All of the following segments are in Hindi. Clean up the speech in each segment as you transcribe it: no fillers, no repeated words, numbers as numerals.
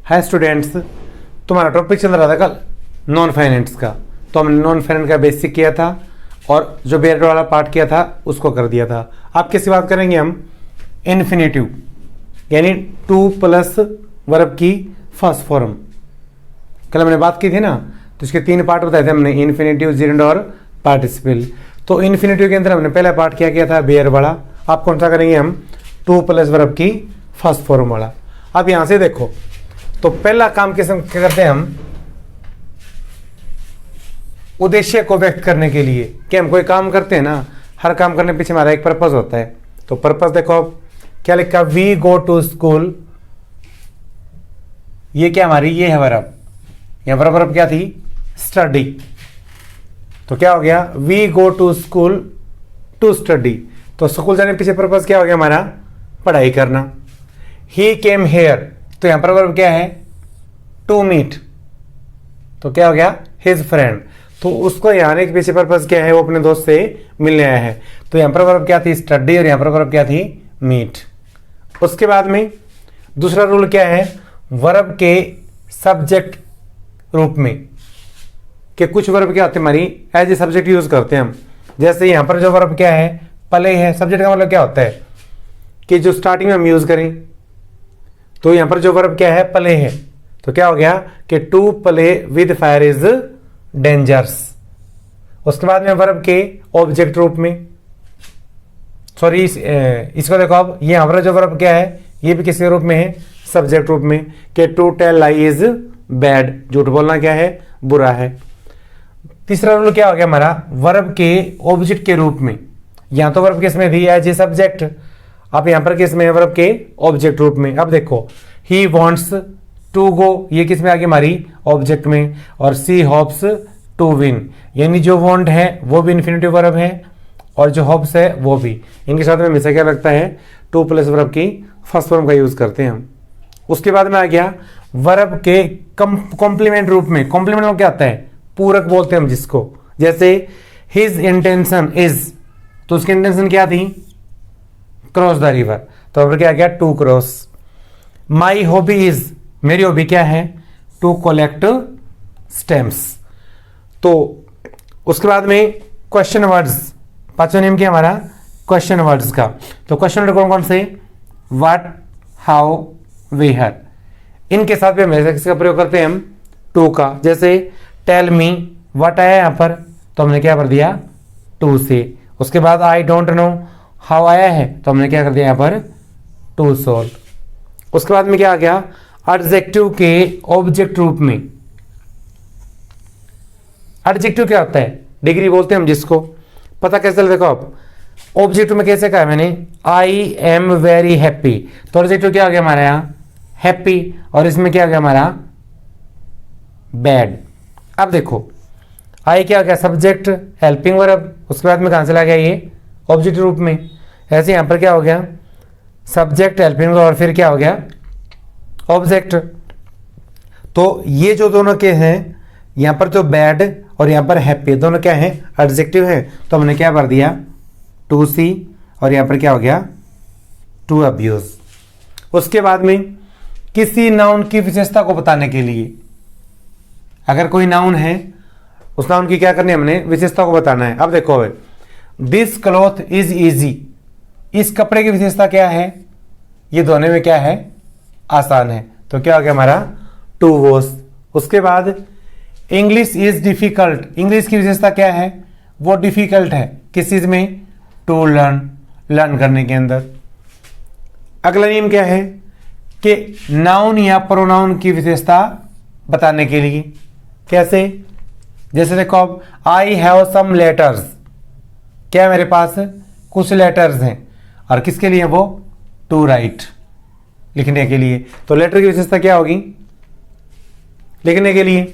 हाय स्टूडेंट्स, तुम्हारा टॉपिक चल रहा था कल नॉन फाइनेंस का। तो हमने नॉन फाइनेंस का बेसिक किया था और जो बेयर वाला पार्ट किया था उसको कर दिया था। अब किसकी बात करेंगे हम? इन्फिनेटिव, यानी टू प्लस वर्ब की फर्स्ट फॉर्म। कल हमने बात की थी ना, तो इसके तीन पार्ट बताए थे हमने, इन्फिनेटिव, जेरेंड और पार्टिसिपल। तो इन्फिनेटिव के अंदर हमने पहला पार्ट क्या किया था? बेयर वाला। आप कौन सा करेंगे हम? टू प्लस वर्ब की फर्स्ट फॉर्म वाला। अब यहां से देखो, तो पहला काम क्या करते हैं हम? उद्देश्य को व्यक्त करने के लिए कि हम कोई काम करते हैं ना, हर काम करने के पीछे हमारा एक पर्पस होता है। तो पर्पस देखो, आप क्या लिखा? We go to school. ये क्या हमारी, ये है वर्ब। यहां पर वर्ब क्या थी? स्टडी। तो क्या हो गया? We go to school to study. तो स्कूल जाने के पीछे पर्पस क्या हो गया हमारा? पढ़ाई करना। ही केम हेयर, तो यहां पर वर्ब क्या है? To meet. तो क्या हो गया? His friend. तो उसको यहाँ आने के पीछे पर्पस क्या है? वो अपने दोस्त से मिलने आया है। तो यहां पर वर्ब क्या थी? स्टडी, और यहां पर वर्ब क्या थी? मीट। उसके बाद में दूसरा रूल क्या है? वर्ब के सब्जेक्ट रूप में, कि कुछ वर्ब क्या होते हैं हमारी एज ए सब्जेक्ट यूज करते हैं हम। जैसे यहां पर जो वर्ब क्या है? प्ले है। सब्जेक्ट का मतलब क्या होता है? कि जो स्टार्टिंग में हम यूज करें। तो यहां पर जो वर्ब क्या है? प्ले है। तो क्या हो गया कि to play with fire is dangerous. उसके बाद में वर्ब के ऑब्जेक्ट रूप में, सॉरी इसको देखो अब, ये हमारा जो वर्ब क्या है? ये भी किसी रूप में है? सब्जेक्ट रूप में, कि to tell lie is bad. झूठ बोलना क्या है? बुरा है। तीसरा रूल क्या हो गया हमारा? वर्ब के ऑब्जेक्ट के रूप में। यहां तो वर्ब किस में थी? As a subject. अब यहां पर किस में है? वर्ब के ऑब्जेक्ट रूप में। अब देखो, ही वॉन्ट्स टू गो, ये किस में आ गई हमारी? ऑब्जेक्ट में। और सी होप्स टू विन, यानी जो वॉन्ट है वो भी इन्फिनेटिव वर्ब है और जो होप्स है वो भी। इनके साथ में हमेशा क्या लगता है? टू प्लस वर्ब की फर्स्ट फॉर्म का यूज करते हैं हम। उसके बाद में आ गया वर्ब के कॉम्प्लीमेंट रूप में। कॉम्प्लीमेंट में क्या आता है? पूरक बोलते हैं हम जिसको। जैसे हिज इंटेंशन इज, तो उसकी इंटेंशन क्या थी? Cross the river. तो अब क्या आ गया? To cross. My hobby is, मेरी हॉबी क्या है? To collect stamps. तो उसके बाद में क्वेश्चन वर्ड्स, पांचवा नियम क्या हमारा? क्वेश्चन वर्ड्स का। तो क्वेश्चन वर्ड कौन कौन से? What, how, where. इनके साथ भी हम किसका प्रयोग करते हैं हम? टू का। जैसे टेल मी, व्हाट आया यहां पर, तो हमने क्या कर दिया? टू से। उसके बाद आई डोंट नो हाउ आया है, तो हमने क्या कर दिया यहां पर? To solve. उसके बाद में क्या आ गया? एडजेक्टिव के ऑब्जेक्ट रूप में। एडजेक्टिव क्या होता है? डिग्री बोलते हैं हम जिसको। पता कैसे चल? देखो आप, ऑब्जेक्ट में कैसे कहा मैंने? I am very happy. तो एडजेक्टिव क्या आ गया हमारा यहाँ? हैप्पी। और इसमें क्या आ गया हमारा? बैड। अब देखो, आई क्या आ गया? Subject, helping verb. उसके बाद में कहां चला गया? ये ऑब्जेक्ट रूप में। ऐसे यहां पर क्या हो गया? सब्जेक्ट, हेल्पिंग वर्ब, और फिर क्या हो गया? ऑब्जेक्ट। तो ये जो दोनों के हैं, यहां पर जो बैड और यहां पर हैप्पी, दोनों क्या है? एडजेक्टिव है। तो हमने क्या भर दिया? To see. और यहां पर क्या हो गया? To abuse. उसके बाद में किसी नाउन की विशेषता को बताने के लिए, अगर कोई नाउन है, उस नाउन की क्या करनी है? हमने विशेषता को बताना है। अब देखो, दिस क्लॉथ इज इजी। इस कपड़े की विशेषता क्या है? ये धोने में क्या है? आसान है। तो क्या हो गया हमारा? To wash. उसके बाद इंग्लिश इज डिफिकल्ट। इंग्लिश की विशेषता क्या है? वो डिफिकल्ट है। किस चीज में? टू लर्न, लर्न करने के अंदर। अगला नियम क्या है? कि नाउन या प्रोनाउन की विशेषता बताने के लिए। कैसे? जैसे देखो, अब आई हैव सम लेटर्स, क्या है मेरे पास? कुछ लेटर्स हैं। और किसके लिए? वो टू राइट, लिखने के लिए। तो लेटर की विशेषता क्या होगी? लिखने के लिए।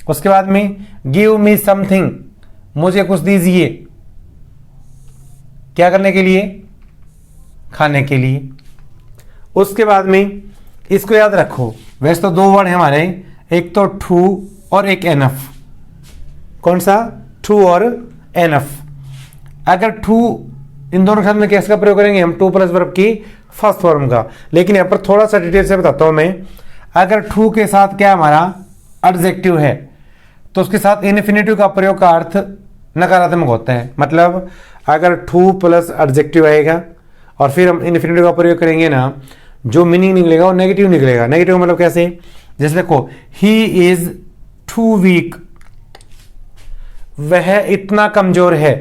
उसके बाद में गिव मी समथिंग, मुझे कुछ दीजिए, क्या करने के लिए? खाने के लिए। उसके बाद में इसको याद रखो, वैसे तो दो वर्ड है हमारे, एक तो ट्रू और एक एनफ। कौन सा? ट्रू और एनफ। अगर ट्रू, इन दोनों के साथ में किसका प्रयोग करेंगे हम? टू प्लस वर्ब की फर्स्ट फॉर्म का। लेकिन यहां पर थोड़ा सा डिटेल से बताता हूं मैं। अगर टू के साथ क्या हमारा एडजेक्टिव है तो उसके साथ इन्फिनेटिव का प्रयोग का अर्थ नकारात्मक होता है। मतलब अगर टू प्लस एडजेक्टिव आएगा और फिर हम इन्फिनेटिव का प्रयोग करेंगे ना, जो मीनिंग निकलेगा वो नेगेटिव निकलेगा। नेगेटिव मतलब कैसे, जैसे देखो ही इज टू वीक, वह इतना कमजोर है,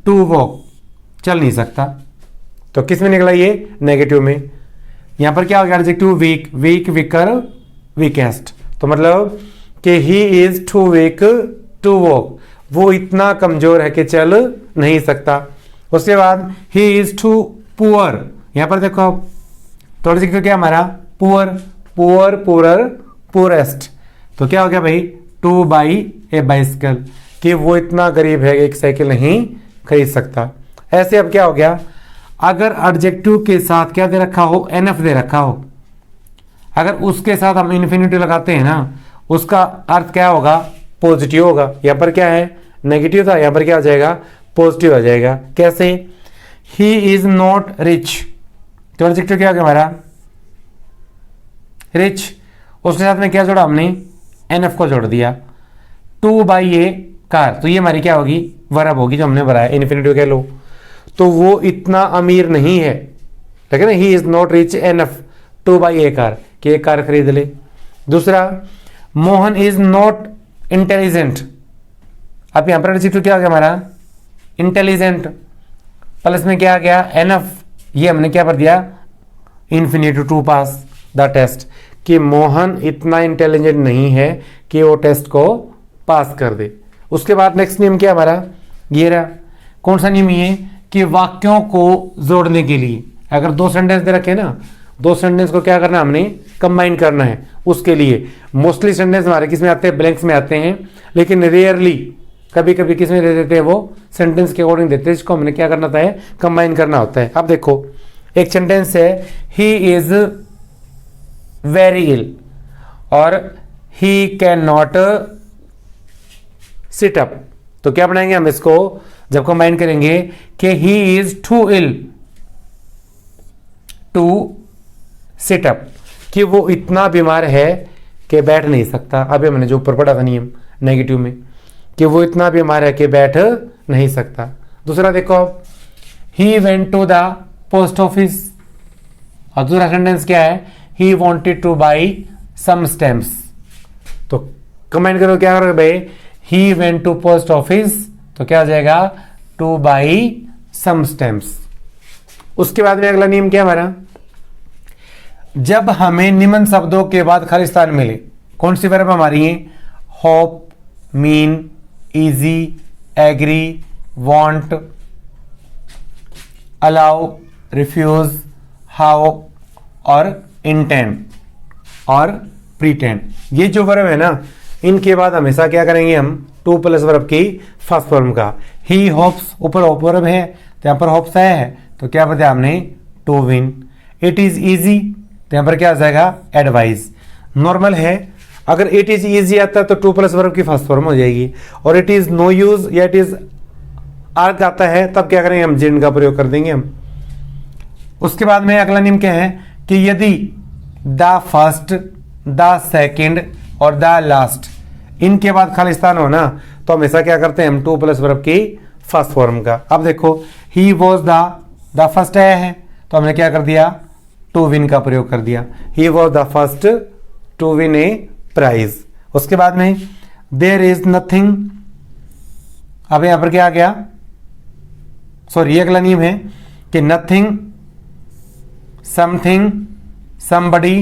टू वॉक, चल नहीं सकता। तो किस में निकला ये, नेगेटिव में। यहां पर क्या हो गया adjective weak, weak weaker weakest, तो मतलब कि he is too weak to walk, वो इतना कमजोर है कि चल नहीं सकता। उसके बाद ही इज टू पुअर, यहां पर देखो आप तो एडजेक्टिव क्या हमारा पुअर, पुअर पुअर पुअरेस्ट, तो क्या हो गया भाई टू बाई ए बाइसिकल, कि वो इतना गरीब है एक साइकिल नहीं खरीद सकता। ऐसे अब क्या हो गया, अगर एडजेक्टिव के साथ क्या दे रखा हो, एनएफ दे रखा हो, अगर उसके साथ हम इन्फिनिटिव लगाते हैं ना, उसका अर्थ क्या होगा, पॉजिटिव होगा। यहां पर क्या है नेगेटिव था, यहां पर क्या हो जाएगा पॉजिटिव आ जाएगा। कैसे, ही इज नॉट रिच, तो एडजेक्टिव क्या हो गया हमारा रिच, उसके साथ में क्या जोड़ा हमने एनएफ को जोड़ दिया। टू बाई ए कार, तो ये हमारी क्या होगी वर्ब होगी जो हमने भरा है, इन्फिनिटिव कह लो। तो वो इतना अमीर नहीं है, ठीक है ना, he is not rich enough two by A car, कि एक कार खरीद ले। दूसरा, मोहन इज नॉट इंटेलिजेंट, अब यहां पर एडजेक्टिव क्या हो गया हमारा इंटेलिजेंट, प्लस में क्या आ गया एनफ, ये हमने क्या भर दिया infinitive to pass the test, कि मोहन इतना इंटेलिजेंट नहीं है कि वो टेस्ट को पास कर दे। उसके बाद नेक्स्ट नियम क्या हमारा ये रहा, कौन सा नियम ये, कि वाक्यों को जोड़ने के लिए अगर दो सेंटेंस दे रखे ना, दो सेंटेंस को क्या करना है हमने कंबाइन करना है। उसके लिए मोस्टली सेंटेंस हमारे किस में आते हैं, ब्लैंक्स में आते हैं, लेकिन रेयरली कभी कभी किस में दे देते हैं, वो सेंटेंस के अकॉर्डिंग देते हैं, जिसको हमने क्या करना होता है कंबाइन करना होता है। अब देखो एक सेंटेंस है ही इज वेरी इल और he can not sit up, तो क्या बनाएंगे हम इसको जब कंबाइन करेंगे कि he is too ill to sit up, कि वो इतना बीमार है कि बैठ नहीं सकता। अभी हमने जो ऊपर पढ़ा था नियम नेगेटिव में, कि वो इतना बीमार है कि बैठ नहीं सकता। दूसरा देखो आप, he went to the post office, और दूसरा सेंटेंस क्या है, he wanted to buy some stamps, तो कमेंट करो क्या करोगे भाई, he went to post office, तो क्या हो जाएगा टू बाई सम स्टैम्प्स। उसके बाद में अगला नियम क्या हमारा, जब हमें निम्न शब्दों के बाद खाली स्थान मिले, कौन सी वर्ब हमारी है, hope, mean, easy, agree, want, allow, refuse, how और इंटेंड और प्रीटेंड, ये जो वर्ब है ना, इनके बाद हमेशा क्या करेंगे हम टू प्लस वर्ब की फर्स्ट फॉर्म का। ही होप्स, ऊपर होप वर्ब है तो यहां पर होप्स आया है, तो क्या बताया हमने to win. It is easy, तो यहां पर क्या आ जाएगा एडवाइज। नॉर्मल है, अगर इट इज इजी आता है तो टू प्लस वर्ब की फर्स्ट फॉर्म हो जाएगी, और इट इज नो यूज या इट इज आर्ग आता है तब क्या करेंगे हम जिन का प्रयोग कर देंगे हम। उसके बाद में अगला नियम क्या है कि यदि द फर्स्ट, द सेकेंड और द लास्ट इनके बाद खाली स्थान हो ना, तो हमेशा क्या करते हैं हम टू प्लस वर्ब की फर्स्ट फॉर्म का। अब देखो ही वॉज द फर्स्ट आया है तो हमने क्या कर दिया टू विन का प्रयोग कर दिया, he was the first to win a prize. उसके बाद में देयर इज नथिंग, अब यहां पर क्या आ गया, सॉरी ये अगला नियम है कि नथिंग, समथिंग, समबडी,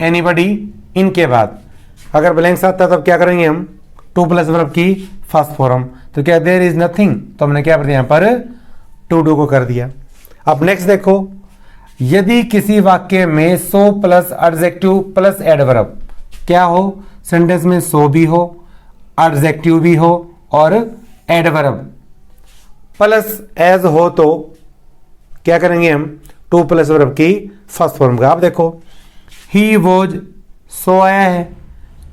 एनीबडी, इनके बाद अगर ब्लैंक्स आता है तब क्या करेंगे हम टू प्लस वर्ब की फर्स्ट फॉर्म। तो क्या देयर इज नथिंग, तो हमने क्या कर दिया यहां पर टू डू को कर दिया। अब नेक्स्ट देखो, यदि किसी वाक्य में so plus adjective plus adverb क्या हो, सेंटेंस में सो भी हो, एडजेक्टिव भी हो और एडवर्ब प्लस एज हो, तो क्या करेंगे हम टू प्लस वर्ब की फर्स्ट फॉर्म का। आप देखो ही वॉज, सो आया है,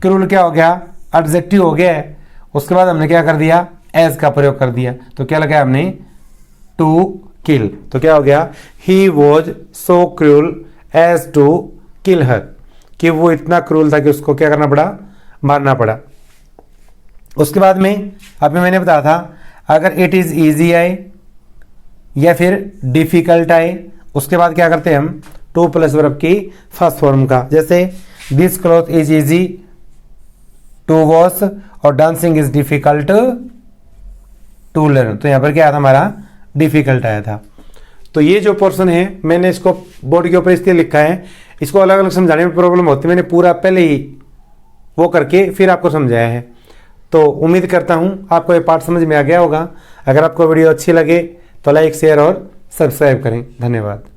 क्रूल क्या हो गया एडजेक्टिव हो गया है, उसके बाद हमने क्या कर दिया एज का प्रयोग कर दिया, तो क्या लगा हमने टू किल, तो क्या हो गया he was so cruel as to kill her, कि वो इतना क्रूल था कि उसको क्या करना पड़ा, मारना पड़ा। उसके बाद में अभी मैंने बताया था अगर इट इज़ ईजी आए या फिर डिफिकल्ट आए, उसके बाद क्या करते हैं हम टू प्लस वर्ब की फर्स्ट फॉर्म का, जैसे this cloth is easy to wash और dancing is difficult to learn. तो यहाँ पर क्या आया था हमारा, डिफिकल्ट आया था। तो ये जो पोर्शन है मैंने इसको बोर्ड के ऊपर इसलिए लिखा है, इसको अलग अलग समझाने में प्रॉब्लम होती है, मैंने पूरा पहले ही वो करके फिर आपको समझाया है। तो उम्मीद करता हूँ आपको ये पार्ट समझ में आ गया होगा। अगर आपको वीडियो अच्छी लगे तो लाइक शेयर और सब्सक्राइब करें। धन्यवाद।